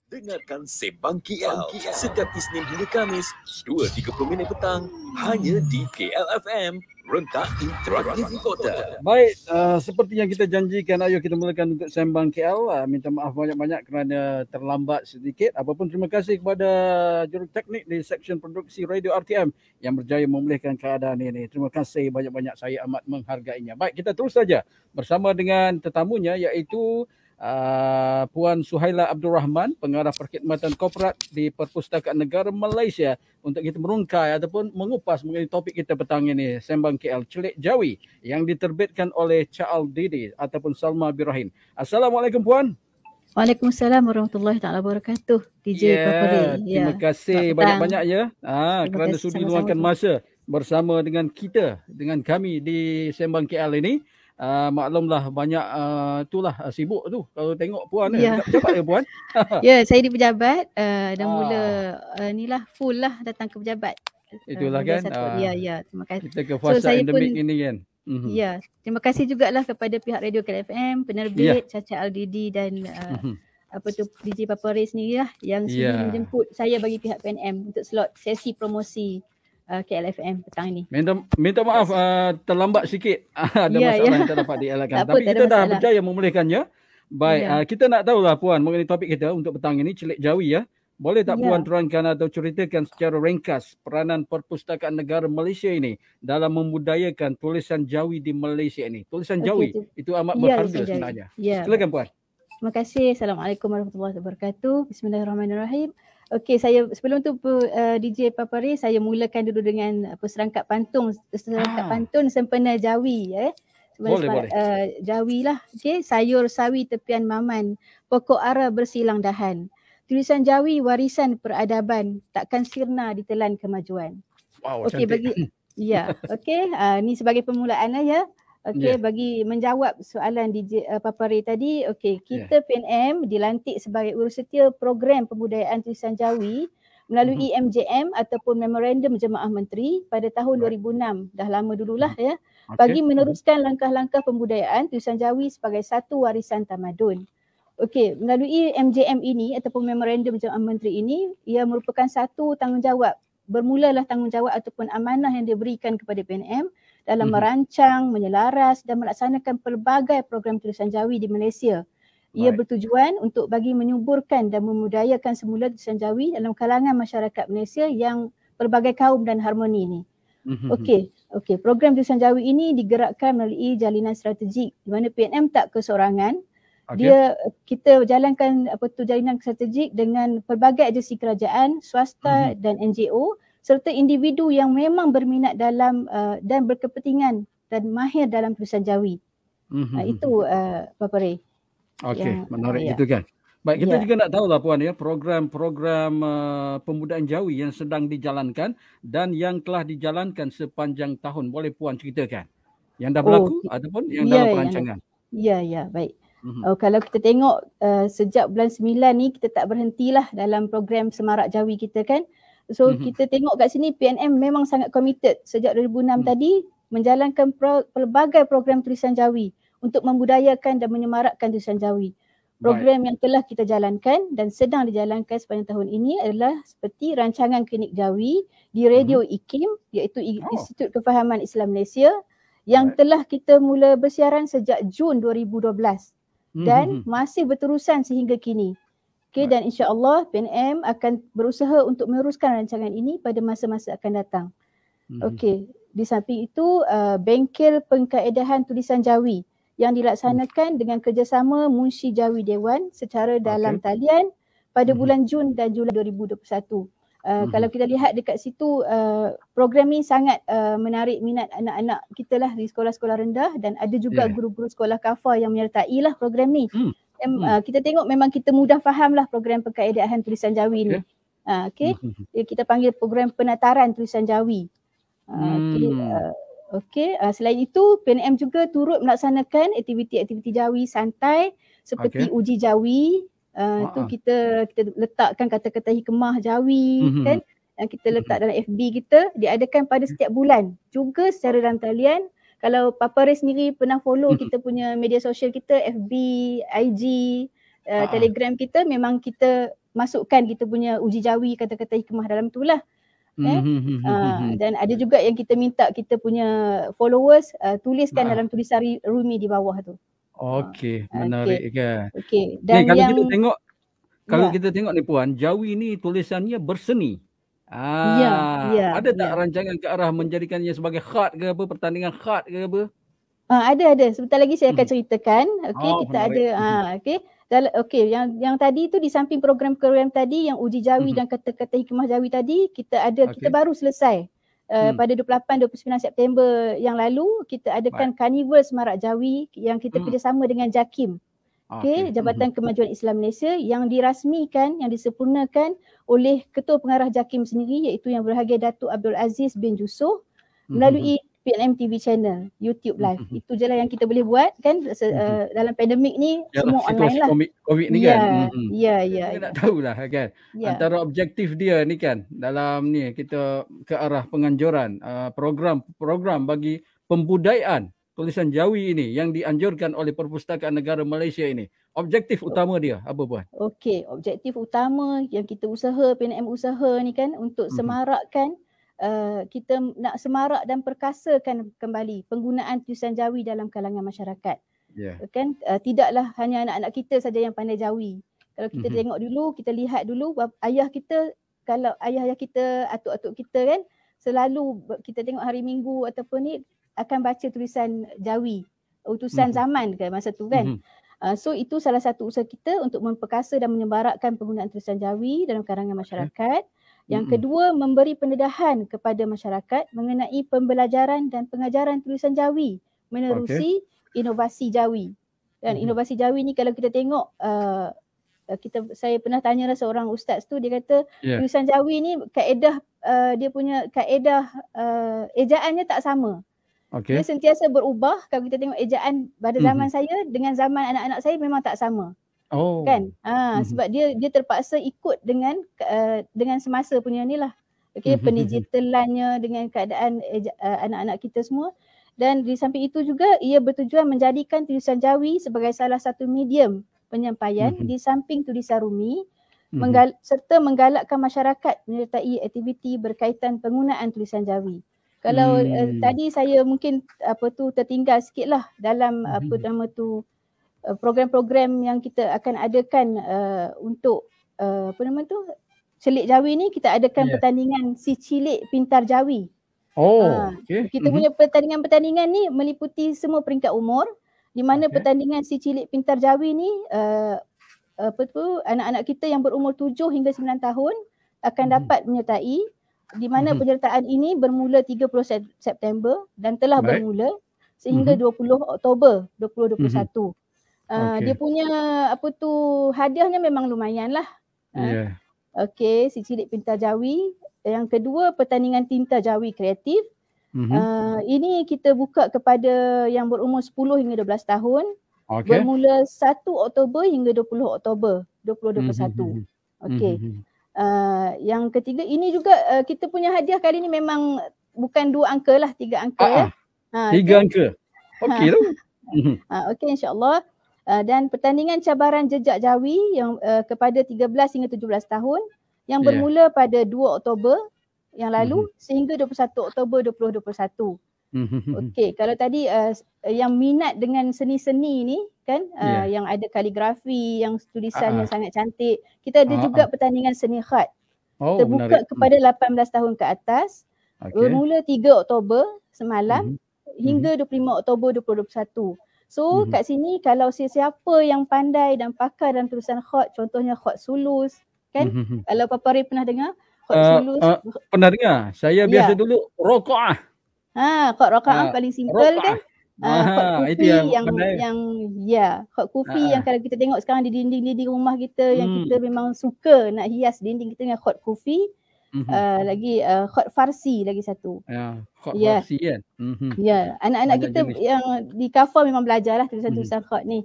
Dengarkan Sembang KL setiap Isnin hingga Kamis 2.30 petang hanya di KLFM, rentak interaktif kota. Baik, seperti yang kita janjikan, ayo kita mulakan untuk Sembang KL. Minta maaf banyak-banyak kerana terlambat sedikit. Apapun terima kasih kepada juruteknik di Seksyen Produksi Radio RTM yang berjaya memulihkan keadaan ini. Terima kasih banyak-banyak, saya amat menghargainya. Baik, kita terus saja bersama dengan tetamunya iaitu Puan Suhaila Abdul Rahman, Pengarah Perkhidmatan Korporat di Perpustakaan Negara Malaysia, untuk kita merungkai ataupun mengupas mengenai topik kita petang ini, Sembang KL Celik Jawi, yang diterbitkan oleh Charles Didi ataupun Salma Birahim. Assalamualaikum Puan. Waalaikumsalam warahmatullahi taala wabarakatuh. DJ Papari. Terima kasih banyak-banyak ya. Kerana sudi sama-sama. luangkan masa bersama dengan kita, dengan kami di Sembang KL ini. Maklumlah banyak itulah sibuk tu kalau tengok Puan pejabat ya Puan. Ya, saya di pejabat dah mula inilah full lah datang ke pejabat. Itulah kan. Ya, terima kasih. Kita ke fasa endemik ini kan. Ya, terima kasih jugalah kepada pihak Radio KLFM, penerbit Caca Al-Didi dan DJ Papari sendiri lah yang sudi menjemput saya bagi pihak PNM untuk slot sesi promosi KLFM petang ini. Minta maaf terlambat sikit. Ada masalah yang tak dapat dielakkan. Tapi kita dah berjaya memulihkannya. Baik, kita nak tahulah Puan mengenai topik kita untuk petang ini, Celik Jawi ya. Boleh tak Puan terangkan atau ceritakan secara ringkas peranan Perpustakaan Negara Malaysia ini dalam membudayakan tulisan Jawi di Malaysia ini? Tulisan Jawi itu amat berharga sebenarnya. Silakan Puan. Terima kasih. Assalamualaikum warahmatullahi wabarakatuh. Bismillahirrahmanirrahim. Okey, saya sebelum tu DJ Papari, saya mulakan dulu dengan serangkap pantun sempena Jawi ya. Boleh. Jawi lah. Okey, sayur sawi tepian maman, pokok ara bersilang dahan. Tulisan Jawi warisan peradaban, takkan sirna ditelan kemajuan. Wow, okey, bagi ni sebagai permulaan lah ya. Okey, bagi menjawab soalan DJ Papari tadi, okey, kita PNM dilantik sebagai urusetia program pembudayaan tulisan Jawi melalui MJM ataupun Memorandum Jemaah Menteri pada tahun 2006. Dah lama dululah ya. Bagi meneruskan langkah-langkah pembudayaan tulisan Jawi sebagai satu warisan tamadun. Okey, melalui MJM ini ataupun Memorandum Jemaah Menteri ini, ia merupakan satu tanggungjawab. Bermulalah tanggungjawab ataupun amanah yang diberikan kepada PNM dalam merancang, menyelaras dan melaksanakan pelbagai program tulisan Jawi di Malaysia. Ia bertujuan untuk bagi menyuburkan dan memudayakan semula tulisan Jawi dalam kalangan masyarakat Malaysia yang pelbagai kaum dan harmoni ini. Okey, program tulisan Jawi ini digerakkan melalui jalinan strategik di mana PNM tak kesorangan. Kita jalankan jalinan strategik dengan pelbagai agensi kerajaan, swasta dan NGO serta individu yang memang berminat dalam dan berkepentingan dan mahir dalam tulisan Jawi. Itu Papari. Okey, menarik itu kan. Baik, kita juga nak tahulah Puan ya, program-program pembudayaan Jawi yang sedang dijalankan dan yang telah dijalankan sepanjang tahun. Boleh Puan ceritakan? Yang dah berlaku ataupun yang dalam perancangan? Ya, baik. Kalau kita tengok sejak bulan 9 ni kita tak berhentilah dalam program Semarak Jawi kita kan. So kita tengok kat sini PNM memang sangat committed sejak 2006 tadi menjalankan pelbagai program tulisan Jawi untuk membudayakan dan menyemarakkan tulisan Jawi. Program yang telah kita jalankan dan sedang dijalankan sepanjang tahun ini adalah seperti rancangan klinik Jawi di Radio IKIM iaitu Institut Kefahaman Islam Malaysia yang telah kita mula bersiaran sejak Jun 2012. Dan masih berterusan sehingga kini. Okey, dan insya-Allah PNM akan berusaha untuk meneruskan rancangan ini pada masa-masa akan datang. Okey, di samping itu bengkel pengkaedahan tulisan Jawi yang dilaksanakan dengan kerjasama Munshi Jawi Dewan secara dalam talian pada bulan Jun dan Julai 2021. Kalau kita lihat dekat situ, program ni sangat menarik minat anak-anak kita lah di sekolah-sekolah rendah dan ada juga guru-guru sekolah kafar yang menyertai lah program ni. Kita tengok memang kita mudah faham lah program pengkaedaan tulisan Jawi ni. Kita panggil program penataran tulisan Jawi. Selain itu PNM juga turut melaksanakan aktiviti-aktiviti Jawi santai seperti uji Jawi. Tu kita letakkan kata-kata hikmah Jawi kan, yang kita letak dalam FB kita, diadakan pada setiap bulan juga secara dalam talian. Kalau Papari sendiri pernah follow kita punya media sosial kita, FB, IG, Telegram kita memang kita masukkan kita punya uji jawi kata-kata hikmah dalam tu lah. Dan ada juga yang kita minta kita punya followers tuliskan dalam tulisan Rumi di bawah tu. Okey, menarik kan. Okey. Dan kalau yang kita tengok kita tengok ni Puan, Jawi ni tulisannya berseni. Ada tak rancangan ke arah menjadikannya sebagai khat ke apa, pertandingan khat ke apa? Ada. Sebentar lagi saya akan ceritakan. Okey, kita menarik. ada yang tadi tu di samping program-program tadi yang uji jawi dan kata-kata hikmah jawi tadi, kita baru selesai. Pada 28-29 September yang lalu kita adakan Karnival Semarak Jawi yang kita kerjasama dengan JAKIM. Jabatan Kemajuan Islam Malaysia yang dirasmikan, yang disempurnakan oleh Ketua Pengarah JAKIM sendiri iaitu Yang Berbahagia Datuk Abdul Aziz bin Yusof melalui PNM TV channel, YouTube live. Itu je lah yang kita boleh buat kan dalam pandemik ni. Semua online lah. COVID ni kan. Ya. Kita nak tahulah kan. Antara objektif dia ni kan dalam ni kita ke arah penganjuran program bagi pembudayaan tulisan Jawi ini yang dianjurkan oleh Perpustakaan Negara Malaysia ini. Objektif utama dia apa Puan? Okey, objektif utama yang kita PNM usaha ni kan untuk semarakkan kita nak semarak dan perkasakan kembali penggunaan tulisan Jawi dalam kalangan masyarakat. Kan tidaklah hanya anak-anak kita saja yang pandai Jawi. Kalau kita tengok dulu, kita lihat dulu ayah kita, kalau ayah-ayah kita, atuk-atuk kita kan selalu kita tengok hari Minggu ataupun ni akan baca tulisan Jawi, utusan zaman ke masa tu kan. So itu salah satu usaha kita untuk memperkasa dan menyebarakkan penggunaan tulisan Jawi dalam kalangan masyarakat. Yang kedua, memberi pendedahan kepada masyarakat mengenai pembelajaran dan pengajaran tulisan Jawi menerusi inovasi Jawi. Dan inovasi Jawi ni kalau kita tengok, saya pernah tanya seorang ustaz tu, dia kata tulisan Jawi ni kaedah dia punya kaedah ejaannya tak sama. Dia sentiasa berubah. Kalau kita tengok ejaan pada zaman saya dengan zaman anak-anak saya memang tak sama. Kan? Sebab dia terpaksa ikut dengan semasa punya ni lah. Pendigitalannya dengan keadaan anak-anak kita semua. Dan di samping itu juga ia bertujuan menjadikan tulisan Jawi sebagai salah satu medium penyampaian di samping tulisan Rumi serta menggalakkan masyarakat menyertai aktiviti berkaitan penggunaan tulisan Jawi. Kalau tadi saya mungkin tertinggal sikit lah dalam program-program yang kita akan adakan untuk Celik Jawi ni, kita adakan pertandingan Si Cilik Pintar Jawi. Kita punya pertandingan ni meliputi semua peringkat umur, di mana pertandingan Si Cilik Pintar Jawi ni anak-anak kita yang berumur 7 hingga 9 tahun akan dapat menyertai, di mana penyertaan ini bermula 30 September dan telah bermula sehingga 20 Oktober 2021. Dia punya hadiahnya memang lumayan lah. Si Cilik Pintar Jawi. Yang kedua, pertandingan Tinta Jawi Kreatif. Ini kita buka kepada yang berumur 10 hingga 12 tahun. Bermula 1 Oktober hingga 20 Oktober 2021. Yang ketiga, ini juga kita punya hadiah kali ni memang bukan 2 angka lah, 3 angka. 3 angka. Okey tu. InsyaAllah. Dan pertandingan cabaran jejak Jawi yang kepada 13 hingga 17 tahun yang bermula pada 2 Oktober yang lalu sehingga 21 Oktober 2021. Kalau tadi yang minat dengan seni-seni ni kan, yang ada kaligrafi, yang tulisannya sangat cantik, kita ada juga pertandingan seni khat. Terbuka kepada 18 tahun ke atas, bermula 3 Oktober semalam hingga 25 Oktober 2021. So kat sini kalau siapa yang pandai dan pakar dalam tulisan khat, contohnya khat sulus kan, kalau Papa Ray pernah dengar khat sulus? Pernah dengar. Saya biasa dulu raqa'ah. Khat raqa'ah paling simple kan. Khat kufi khat kufi yang kalau kita tengok sekarang di dinding-dinding rumah kita yang kita memang suka nak hias dinding kita dengan khat kufi. Lagi khat Farsi lagi satu. Khat Farsi kan. Anak-anak kita yang di Kafar memang belajar lah tulisan-tulisan khat ni.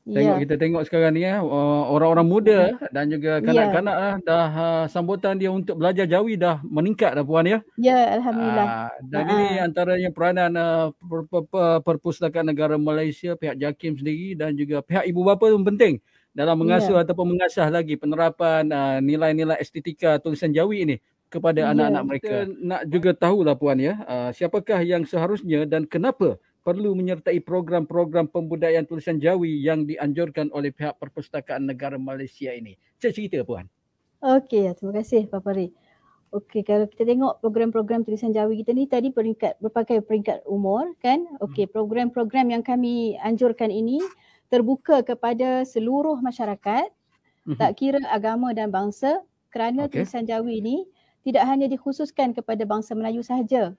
Kita tengok sekarang ni orang-orang muda dan juga kanak-kanak dah sambutan dia untuk belajar Jawi dah meningkat dah Puan ya. Alhamdulillah. Dan ini antaranya peranan Perpustakaan Negara Malaysia, pihak JAKIM sendiri dan juga pihak ibu bapa tu penting dalam mengasuh ataupun mengasah lagi penerapan nilai-nilai estetika tulisan Jawi ini kepada anak-anak mereka. Kita nak juga tahulah Puan ya, siapakah yang seharusnya dan kenapa perlu menyertai program-program pembudayaan tulisan Jawi yang dianjurkan oleh pihak Perpustakaan Negara Malaysia ini. Saya cerita Puan. Okey, terima kasih Pak Pari. Okey, kalau kita tengok program-program tulisan Jawi kita ni tadi berbagai peringkat umur kan. Okey, program-program yang kami anjurkan ini terbuka kepada seluruh masyarakat, tak kira agama dan bangsa, kerana tulisan Jawi ini tidak hanya dikhususkan kepada bangsa Melayu sahaja.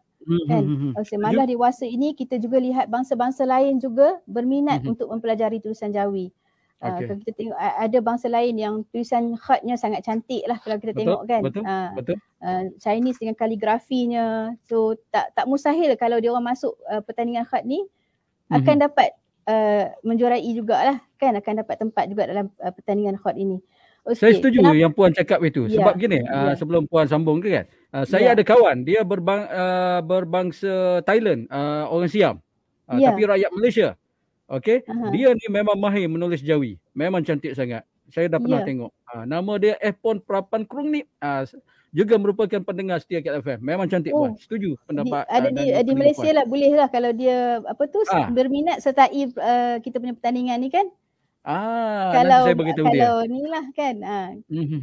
Kan? Malah dewasa ini kita juga lihat bangsa-bangsa lain juga berminat untuk mempelajari tulisan Jawi. Kalau kita tengok ada bangsa lain yang tulisan khatnya sangat cantik lah kalau kita tengok kan. Betul. Chinese dengan kaligrafinya. So tak mustahil kalau dia orang masuk pertandingan khat ni akan dapat menjuarai jugalah kan, akan dapat tempat juga dalam pertandingan khat ini. Okay. Saya setuju yang Puan cakap itu. Sebab gini, sebelum Puan sambung tu kan, saya ada kawan, dia berbangsa Thailand, orang Siam, tapi rakyat Malaysia. Okey, dia ni memang mahir menulis Jawi. Memang cantik sangat. Saya dah pernah tengok. Nama dia Epon Prapan Krungnip. Juga merupakan pendengar setia KLFM. Memang cantik Puan. Setuju pendapat. Ada di Malaysia Puan lah, boleh lah kalau dia berminat sertai kita punya pertandingan ni kan. Kalau saya beritahu dia. Kalau ni lah kan.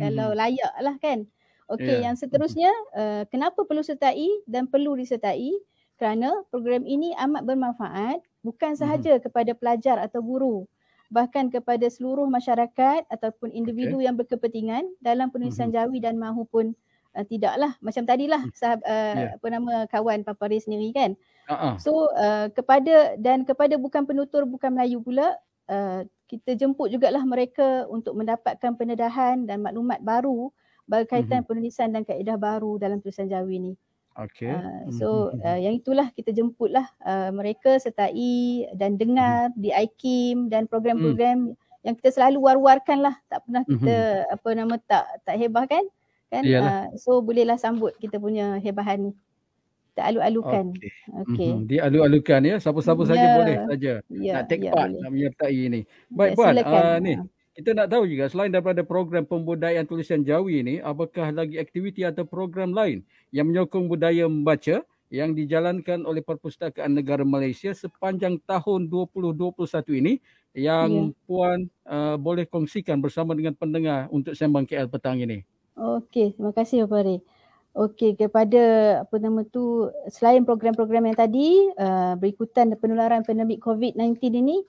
Kalau layak lah kan. Okey, yang seterusnya kenapa perlu sertai dan perlu disertai? Kerana program ini amat bermanfaat bukan sahaja kepada pelajar atau guru, bahkan kepada seluruh masyarakat ataupun individu yang berkepentingan dalam penulisan Jawi dan mahupun tidaklah. Macam tadilah kawan Pak Pari sendiri kan. So kepada bukan penutur bukan Melayu pula, kita jemput jugalah mereka untuk mendapatkan pendedahan dan maklumat baru berkaitan penulisan dan kaedah baru dalam tulisan Jawi ni. Yang itulah kita jemputlah mereka sertai dan dengar di IKIM dan program-program yang kita selalu war-warkan lah, tak pernah kita tak hebah kan. So bolehlah sambut kita punya hebahan ni. Kita alu-alukan. Dialu-alukan ya, siapa-siapa saja boleh saja nak take part, nak menyertai ini. Baik Puan, ni kita nak tahu juga selain daripada program pembudayaan tulisan Jawi ini, apakah lagi aktiviti atau program lain yang menyokong budaya membaca yang dijalankan oleh Perpustakaan Negara Malaysia sepanjang tahun 2021 ini yang Puan boleh kongsikan bersama dengan pendengar untuk Sembang KL petang ini? Okey, terima kasih Pak Pari. Okey, kepada selain program-program yang tadi berikutan penularan pandemik COVID-19 ini,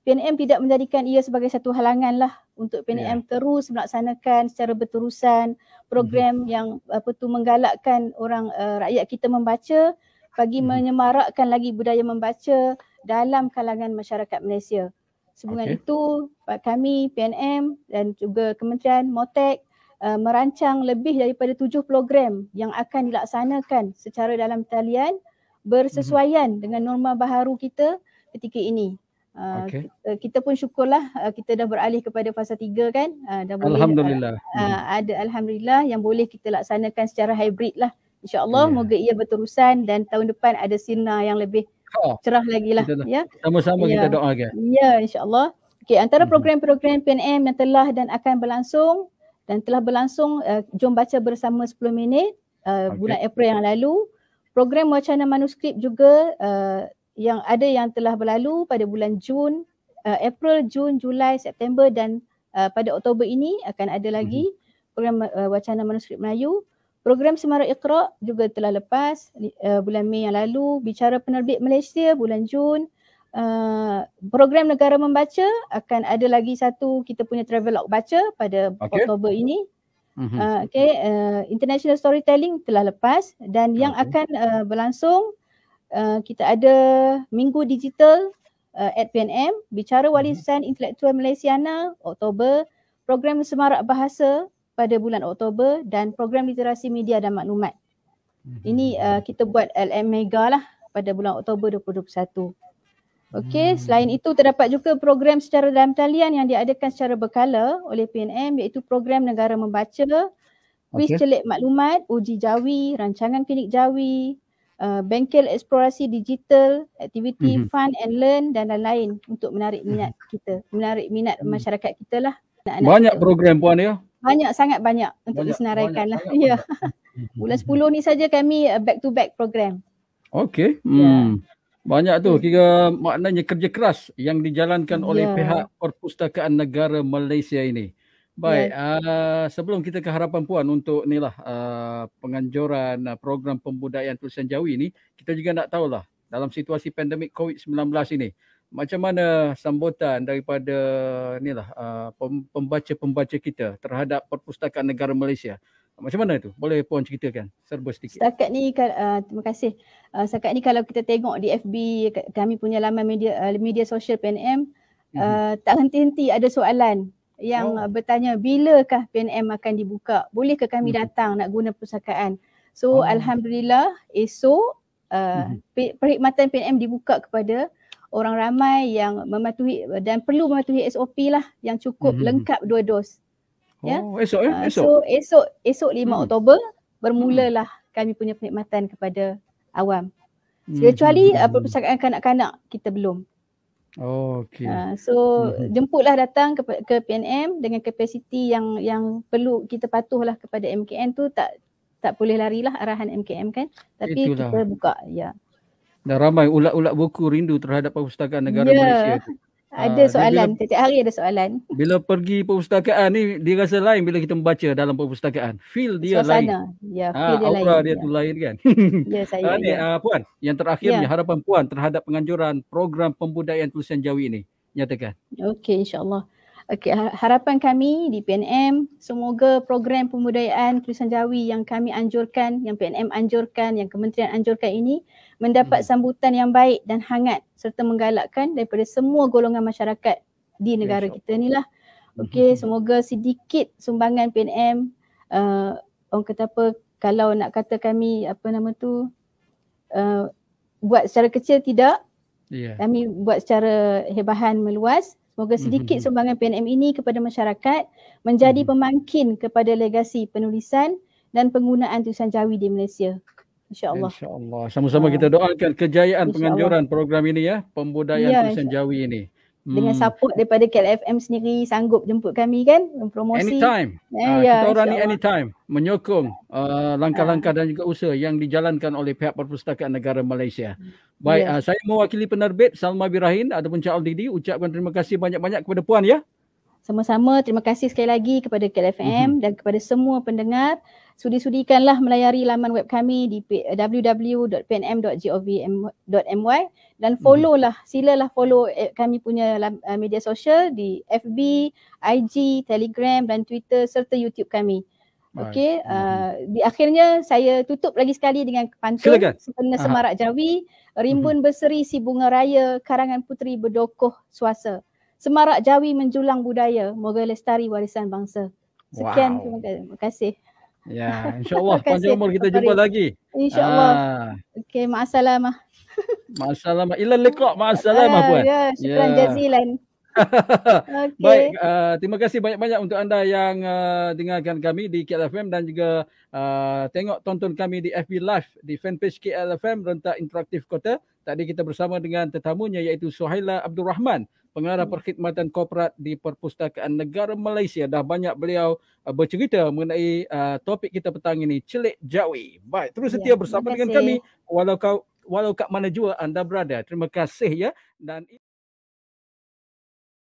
PNM tidak menjadikan ia sebagai satu halangan lah untuk PNM terus melaksanakan secara berterusan program yang menggalakkan orang rakyat kita membaca bagi menyemarakkan lagi budaya membaca dalam kalangan masyarakat Malaysia. Sehubungan itu kami PNM dan juga Kementerian MOTEK merancang lebih daripada 7 program yang akan dilaksanakan secara dalam talian bersesuaian dengan norma baharu kita ketika ini. Kita pun syukurlah kita dah beralih kepada fasa 3 kan. Dah boleh, Alhamdulillah. Ada Alhamdulillah yang boleh kita laksanakan secara hybrid lah. InsyaAllah moga ia berterusan dan tahun depan ada sinar yang lebih cerah lagi lah. Sama-sama kita doakan. Ya, insyaAllah. Okay, antara program-program PNM yang telah dan akan berlangsung Jom Baca Bersama 10 Minit bulan April yang lalu. Program wacana manuskrip juga yang telah berlalu pada bulan April, Jun, Julai, September dan pada Oktober ini akan ada lagi program wacana manuskrip Melayu. Program Semarak Iqra juga telah lepas bulan Mei yang lalu. Bicara Penerbit Malaysia bulan Jun. Program Negara Membaca akan ada lagi satu, kita punya Travelog Baca pada Oktober ini. International Storytelling telah lepas dan yang akan berlangsung kita ada Minggu Digital at PNM, Bicara Warisan Intelektual Malaysiana Oktober, program Semarak Bahasa pada bulan Oktober dan program Literasi Media dan Maklumat. Ini kita buat LM Mega lah pada bulan Oktober 2021. Okey, selain itu terdapat juga program secara dalam talian yang diadakan secara berkala oleh PNM iaitu program Negara Membaca, Kuis Celik Maklumat, Uji Jawi, Rancangan Klinik Jawi, bengkel eksplorasi digital, aktiviti fun and learn dan lain-lain untuk menarik minat kita, menarik minat masyarakat kita lah. Banyak program Puan ya? Banyak, sangat banyak untuk disenaraikan lah. Ya. Bulan 10 ni saja kami back to back program. Okey. Banyak tu, kira maknanya kerja keras yang dijalankan oleh pihak Perpustakaan Negara Malaysia ini. Baik, sebelum kita ke harapan Puan untuk inilah penganjuran program pembudayaan tulisan Jawi ini, kita juga nak tahulah dalam situasi pandemik COVID-19 ini, macam mana sambutan daripada inilah pembaca-pembaca kita terhadap Perpustakaan Negara Malaysia. Macam mana tu? Boleh Puan ceritakan serba sedikit. Setakat ni, terima kasih. Setakat ni kalau kita tengok di FB kami punya laman media sosial PNM, tak henti-henti ada soalan yang bertanya bilakah PNM akan dibuka, bolehkah kami datang nak guna perpustakaan. So alhamdulillah esok perkhidmatan PNM dibuka kepada orang ramai yang mematuhi dan perlu mematuhi SOP lah yang cukup lengkap 2 dos. Ya. Esok So esok 5 Oktober bermulalah kami punya perkhidmatan kepada awam. Kecuali perpustakaan kanak-kanak kita belum. Okey. So jemputlah datang ke PNM dengan kapasiti yang perlu, kita patuhlah kepada MKN tu, tak boleh larilah arahan MKM kan, tapi itulah. Kita buka ya. Dan ramai ulat-ulat buku rindu terhadap Perpustakaan Negara Malaysia tu. Ada soalan, setiap hari ada soalan. Bila pergi perpustakaan ni dia rasa lain bila kita membaca dalam perpustakaan. Feel dia suasana. lain. Ya, feel dia lain. Aura dia tu lain kan. Ya, saya. Puan, yang terakhirnya harapan Puan terhadap penganjuran program pembudayaan tulisan Jawi ini. Nyatakan. Okey, insya-Allah. Okey, harapan kami di PNM, semoga program pembudayaan tulisan Jawi yang kami anjurkan, yang PNM anjurkan, yang Kementerian anjurkan ini mendapat sambutan yang baik dan hangat serta menggalakkan daripada semua golongan masyarakat di negara kita ni lah. Okey, semoga sedikit sumbangan PNM, orang kata apa, kalau nak kata kami buat secara kecil tidak, kami buat secara hebahan meluas. Semoga sedikit sumbangan PNM ini kepada masyarakat menjadi pemangkin kepada legasi penulisan dan penggunaan tulisan Jawi di Malaysia. InsyaAllah. InsyaAllah. Sama-sama kita doakan kejayaan penganjuran program ini ya, pembudayaan tulisan Jawi ini. Dengan support daripada KLFM sendiri sanggup jemput kami kan, promosi. Anytime. Kita orang ni anytime menyokong langkah-langkah dan juga usaha yang dijalankan oleh pihak Perpustakaan Negara Malaysia. Baik, saya mewakili penerbit Salma Birahin ataupun Cik Aldidi ucapkan terima kasih banyak-banyak kepada Puan ya. Sama-sama, terima kasih sekali lagi kepada KLFM dan kepada semua pendengar. Sudi-sudikanlah melayari laman web kami di www.pnm.gov.my dan silalah follow kami punya media sosial di FB, IG, Telegram dan Twitter serta YouTube kami. Okey, di akhirnya saya tutup lagi sekali dengan pantun Sempena Semarak Jawi, rimbun berseri si bunga raya, karangan puteri berdokoh suasa. Semarak Jawi menjulang budaya, moga lestari warisan bangsa. Sekian, terima kasih. Ya, insya-Allah panjang umur kita jumpa lagi. InsyaAllah. Okey, ma'assalamah. Ma'assalamah. Ila liqa', ma'assalamah Puan. Ya, syukran jazilan. Baik, terima kasih banyak-banyak untuk anda yang dengarkan kami di KLFM dan juga tonton kami di FB Live di fanpage KLFM Rentak Interaktif Kota. Tadi kita bersama dengan tetamunya iaitu Suhaila Abdul Rahman, pengarah perkhidmatan korporat di Perpustakaan Negara Malaysia. Dah banyak beliau bercerita mengenai topik kita petang ini, Celik Jawi. Baik, terus setia bersama dengan kami walau kat mana jua anda berada. Terima kasih ya. Dan